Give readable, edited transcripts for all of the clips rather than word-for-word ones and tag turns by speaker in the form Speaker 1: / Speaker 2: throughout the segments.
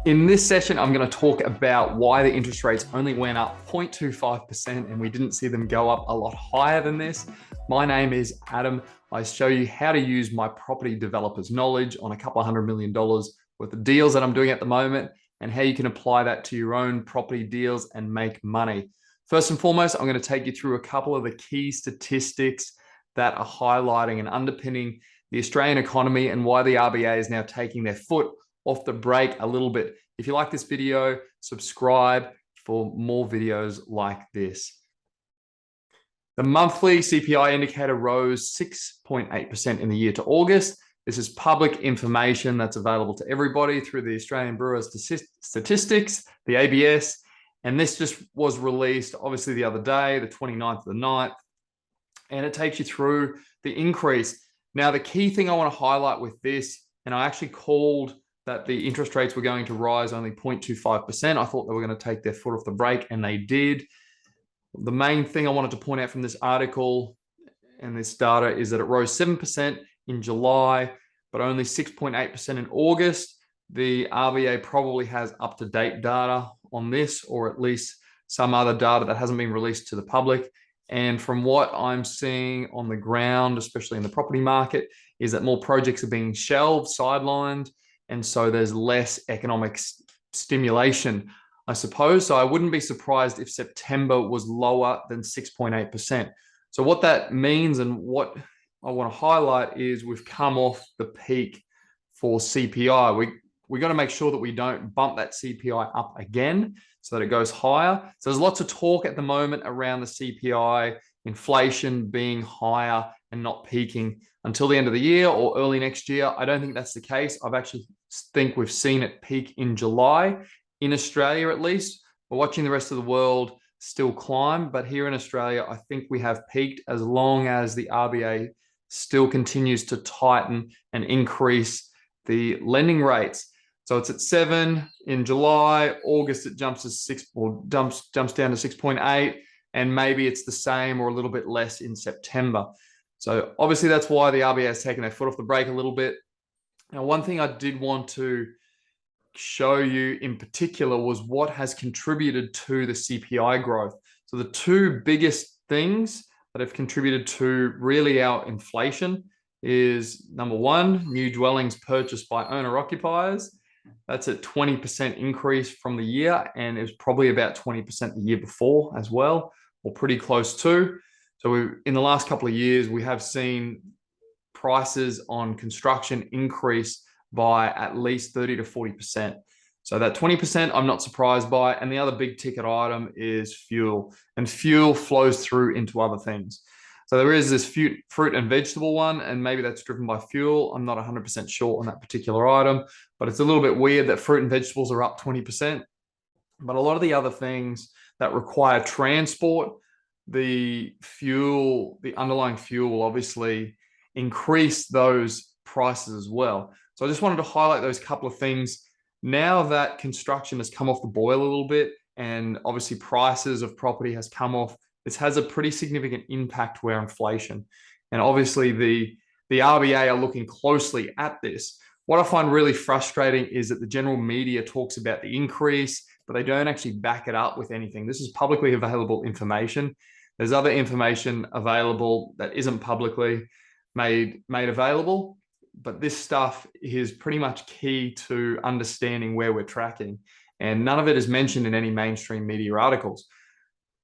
Speaker 1: In this session, I'm going to talk about why the interest rates only went up 0.25% and we didn't see them go up a lot higher than this. My name is Adam. I show you how to use my property developer's knowledge on a couple of $100 million worth of deals that I'm doing at the moment and how you can apply that to your own property deals and make money. First and foremost, I'm going to take you through a couple of the key statistics that are highlighting and underpinning the Australian economy and why the RBA is now taking their foot off the brake a little bit. If you like this video, subscribe for more videos like this. The monthly CPI indicator rose 6.8% in the year to August. This is public information that's available to everybody through the Australian Bureau of Statistics, the ABS, and this just was released obviously the other day, the 29th of the 9th, and it takes you through the increase. Now, the key thing I want to highlight with this, and I actually called that the interest rates were going to rise only 0.25%. I thought they were going to take their foot off the brake, and they did. The main thing I wanted to point out from this article and this data is that it rose 7% in July, but only 6.8% in August. The RBA probably has up-to-date data on this, or at least some other data that hasn't been released to the public. And from what I'm seeing on the ground, especially in the property market, is that more projects are being shelved, sidelined, and so there's less economic stimulation, I suppose. So I wouldn't be surprised if September was lower than 6.8%. So what that means and what I want to highlight is we've come off the peak for CPI. We got to make sure that we don't bump that CPI up again so that it goes higher. So there's lots of talk at the moment around the CPI, inflation being higher and not peaking until the end of the year or early next year. I don't think that's the case. I've actually think we've seen it peak in July, in Australia at least. We're watching the rest of the world still climb, but here in Australia, I think we have peaked as long as the RBA still continues to tighten and increase the lending rates. So it's at 7 in July. August it jumps to 6 or jumps down to 6.8, and maybe it's the same or a little bit less in September. So obviously that's why the RBA has taken their foot off the brake a little bit. Now, one thing I did want to show you in particular was what has contributed to the CPI growth. So the two biggest things that have contributed to really our inflation is, number one, new dwellings purchased by owner-occupiers. That's a 20% increase from the year, and it was probably about 20% the year before as well, or pretty close to. So in the last couple of years, we have seen prices on construction increase by at least 30 to 40%. So that 20%, I'm not surprised by. And the other big ticket item is fuel, and fuel flows through into other things. So there is this fruit and vegetable one, and maybe that's driven by fuel. I'm not 100% sure on that particular item, but it's a little bit weird that fruit and vegetables are up 20%. But a lot of the other things that require transport, the fuel, the underlying fuel will obviously increase those prices as well. So I just wanted to highlight those couple of things. Now that construction has come off the boil a little bit, and obviously prices of property has come off, this has a pretty significant impact to our inflation. And obviously the RBA are looking closely at this. What I find really frustrating is that the general media talks about the increase, but they don't actually back it up with anything. This is publicly available information. There's other information available that isn't publicly made available, but this stuff is pretty much key to understanding where we're tracking, and none of it is mentioned in any mainstream media articles.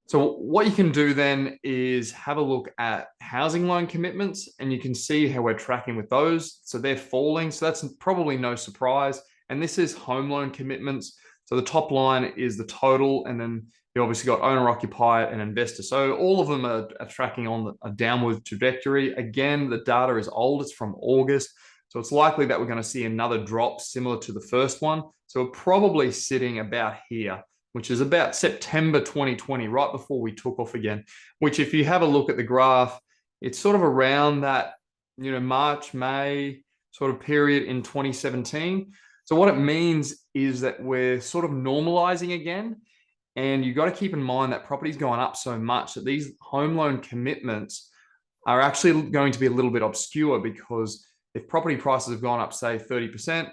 Speaker 1: So what you can do then is have a look at housing loan commitments, and you can see how we're tracking with those. So they're falling, so that's probably no surprise. And this is home loan commitments. So the top line is the total, and then you obviously got owner occupier and investor. So all of them are tracking on a downward trajectory. Again, the data is old, it's from August. So it's likely that we're going to see another drop similar to the first one. So we're probably sitting about here, which is about September 2020, right before we took off again, which if you have a look at the graph, it's sort of around that, March, May sort of period in 2017. So what it means is that we're sort of normalizing again. And you've got to keep in mind that property's going up so much that these home loan commitments are actually going to be a little bit obscure, because if property prices have gone up, say 30%,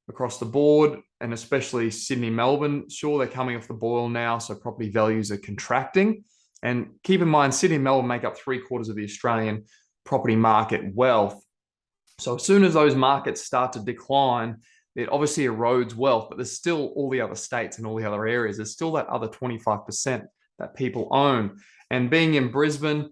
Speaker 1: across the board, and especially Sydney, Melbourne. Sure, they're coming off the boil now, so property values are contracting. And keep in mind, Sydney and Melbourne make up 3/4 of the Australian property market wealth. So as soon as those markets start to decline, it obviously erodes wealth, but there's still all the other states and all the other areas. There's still that other 25% that people own. And being in Brisbane,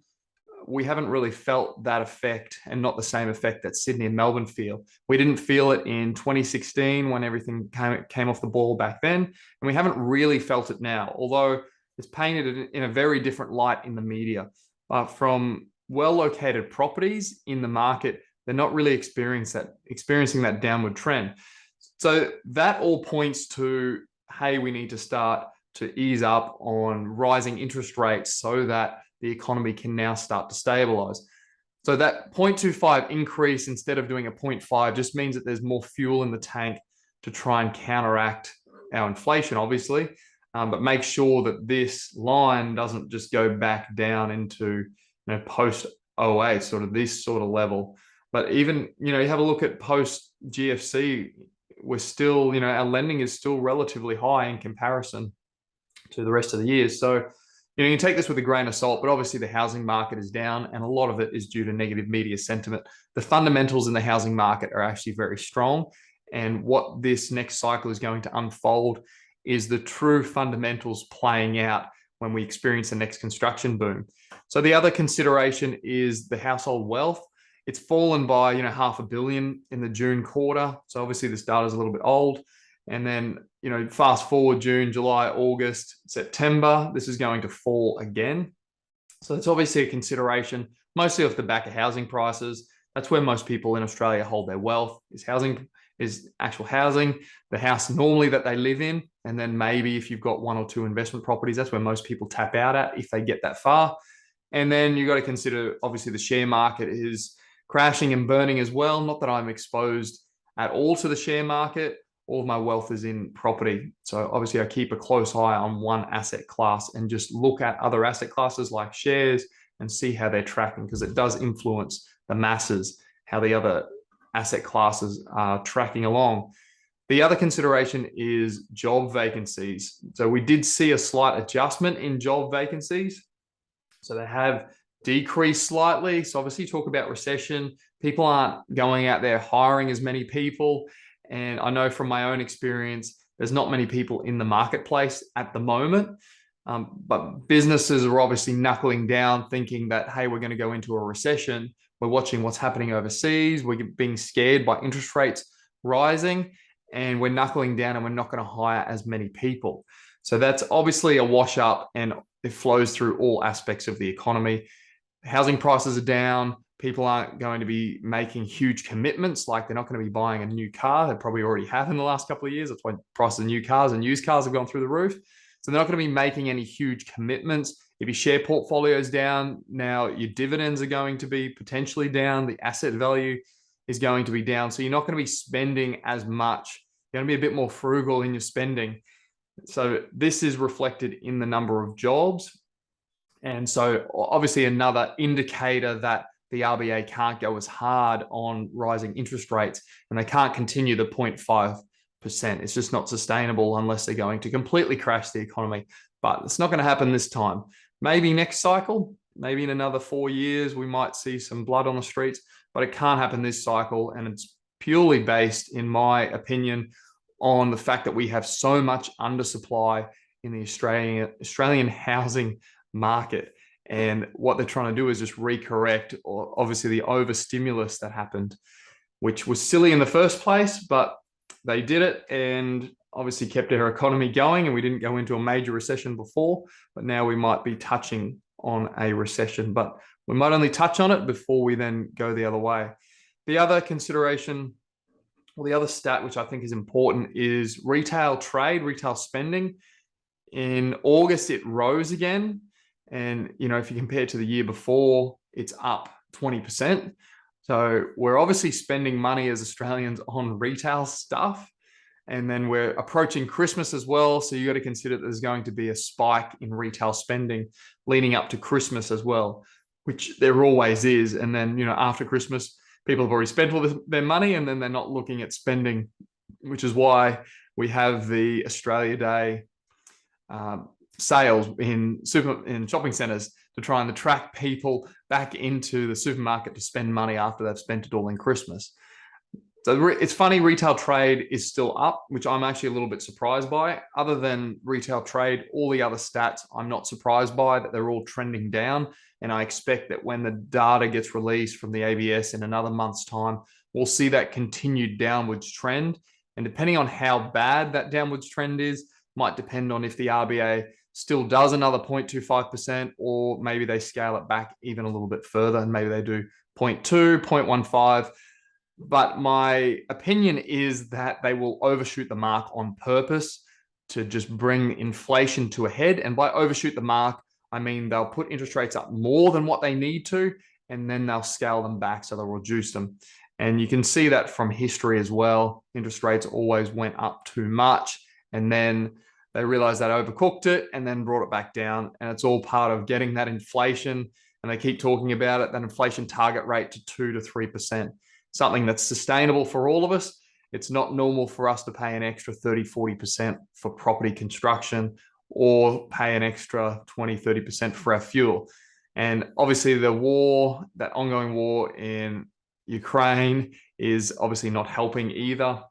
Speaker 1: we haven't really felt that effect, and not the same effect that Sydney and Melbourne feel. We didn't feel it in 2016 when everything came off the boil back then, and we haven't really felt it now, although it's painted in a very different light in the media. From well-located properties in the market, they're not really experiencing that downward trend. So that all points to, hey, we need to start to ease up on rising interest rates so that the economy can now start to stabilize. So that 0.25 increase instead of doing a 0.5 just means that there's more fuel in the tank to try and counteract our inflation, obviously, but make sure that this line doesn't just go back down into post 08, sort of this sort of level. But even, you have a look at post GFC, we're still, our lending is still relatively high in comparison to the rest of the years. So, you can take this with a grain of salt, but obviously the housing market is down, and a lot of it is due to negative media sentiment. The fundamentals in the housing market are actually very strong. And what this next cycle is going to unfold is the true fundamentals playing out when we experience the next construction boom. So the other consideration is the household wealth. It's fallen by, $500 million in the June quarter. So obviously this data is a little bit old. And then, fast forward June, July, August, September, this is going to fall again. So it's obviously a consideration, mostly off the back of housing prices. That's where most people in Australia hold their wealth, is actual housing, the house normally that they live in. And then maybe if you've got 1 or 2 investment properties, that's where most people tap out at if they get that far. And then you've got to consider, obviously, the share market is crashing and burning as well. Not that I'm exposed at all to the share market. All of my wealth is in property. So obviously I keep a close eye on one asset class and just look at other asset classes like shares and see how they're tracking, because it does influence the masses, how the other asset classes are tracking along. The other consideration is job vacancies. So we did see a slight adjustment in job vacancies. So they have decreased slightly. So obviously talk about recession. People aren't going out there hiring as many people. And I know from my own experience, there's not many people in the marketplace at the moment. But businesses are obviously knuckling down, thinking that, hey, we're going to go into a recession. We're watching what's happening overseas. We're being scared by interest rates rising, and we're knuckling down and we're not going to hire as many people. So that's obviously a wash up, and it flows through all aspects of the economy. Housing prices are down. People aren't going to be making huge commitments, like they're not going to be buying a new car. They probably already have in the last couple of years. That's why prices of new cars and used cars have gone through the roof. So they're not going to be making any huge commitments. If your share portfolio is down, now your dividends are going to be potentially down. The asset value is going to be down. So you're not going to be spending as much. You're going to be a bit more frugal in your spending. So this is reflected in the number of jobs. And so obviously another indicator that the RBA can't go as hard on rising interest rates, and they can't continue the 0.5%. It's just not sustainable unless they're going to completely crash the economy. But it's not going to happen this time. Maybe next cycle, maybe in another 4 years, we might see some blood on the streets, but it can't happen this cycle. And it's purely based, in my opinion, on the fact that we have so much undersupply in the Australian housing market. And what they're trying to do is just recorrect, or obviously the overstimulus that happened, which was silly in the first place, but they did it and obviously kept our economy going, and we didn't go into a major recession before, but now we might be touching on a recession, but we might only touch on it before we then go the other way. The other consideration, or the other stat, which I think is important, is retail trade, retail spending. In August, it rose again. And, if you compare it to the year before, it's up 20%. So we're obviously spending money as Australians on retail stuff. And then we're approaching Christmas as well. So you got to consider that there's going to be a spike in retail spending leading up to Christmas as well, which there always is. And then, after Christmas, people have already spent all their money, and then they're not looking at spending which is why we have the Australia Day sales in shopping centers to try and attract people back into the supermarket to spend money after they've spent it all in Christmas. So it's funny, retail trade is still up, which I'm actually a little bit surprised by. Other than retail trade, all the other stats I'm not surprised by, that they're all trending down. And I expect that when the data gets released from the ABS in another month's time, we'll see that continued downwards trend. And depending on how bad that downwards trend is, might depend on if the RBA still does another 0.25%, or maybe they scale it back even a little bit further and maybe they do 0.2, 0.15. But my opinion is that they will overshoot the mark on purpose to just bring inflation to a head. And by overshoot the mark, I mean they'll put interest rates up more than what they need to, and then they'll scale them back, so they'll reduce them. And you can see that from history as well. Interest rates always went up too much, and then they realized that overcooked it and then brought it back down. And it's all part of getting that inflation. And they keep talking about it, that inflation target rate to 2 to 3%. Something that's sustainable for all of us. It's not normal for us to pay an extra 30, 40% for property construction, or pay an extra 20, 30% for our fuel. And obviously the war, that ongoing war in Ukraine, is obviously not helping either.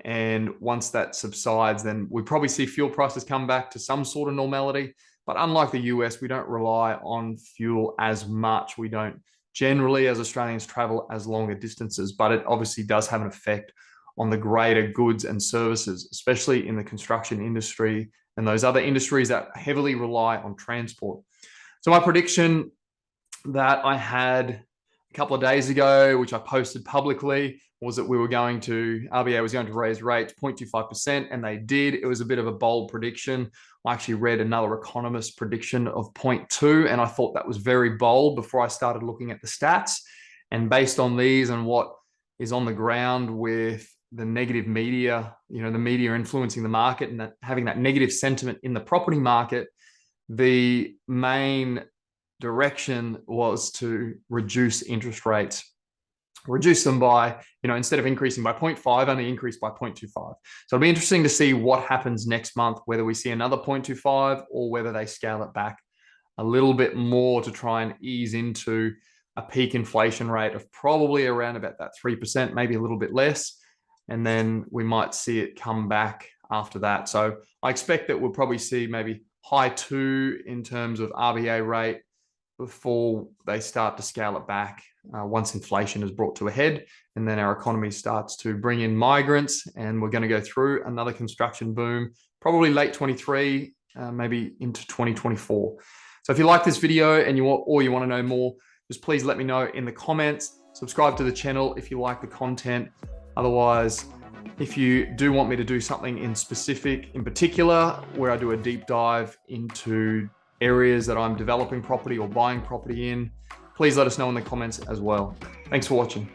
Speaker 1: And once that subsides, then we probably see fuel prices come back to some sort of normality. But unlike the US, we don't rely on fuel as much. We don't generally, as Australians, travel as longer distances, but it obviously does have an effect on the greater goods and services, especially in the construction industry and those other industries that heavily rely on transport. So my prediction that I had a couple of days ago, which I posted publicly, was that RBA was going to raise rates 0.25%, and they did. It was a bit of a bold prediction. I actually read another economist's prediction of 0.2, and I thought that was very bold before I started looking at the stats. And based on these and what is on the ground with the negative media, the media influencing the market and having that negative sentiment in the property market, the main direction was to reduce interest rates. Reduce them by, instead of increasing by 0.5, only increase by 0.25. So it'll be interesting to see what happens next month, whether we see another 0.25 or whether they scale it back a little bit more to try and ease into a peak inflation rate of probably around about that 3%, maybe a little bit less. And then we might see it come back after that. So I expect that we'll probably see maybe high 2 in terms of RBA rate before they start to scale it back once inflation is brought to a head, and then our economy starts to bring in migrants, and we're going to go through another construction boom, probably late 23, maybe into 2024. So if you like this video and you want to know more, just please let me know in the comments. Subscribe to the channel if you like the content. Otherwise, if you do want me to do something in particular, where I do a deep dive into areas that I'm developing property or buying property in, please let us know in the comments as well. Thanks for watching.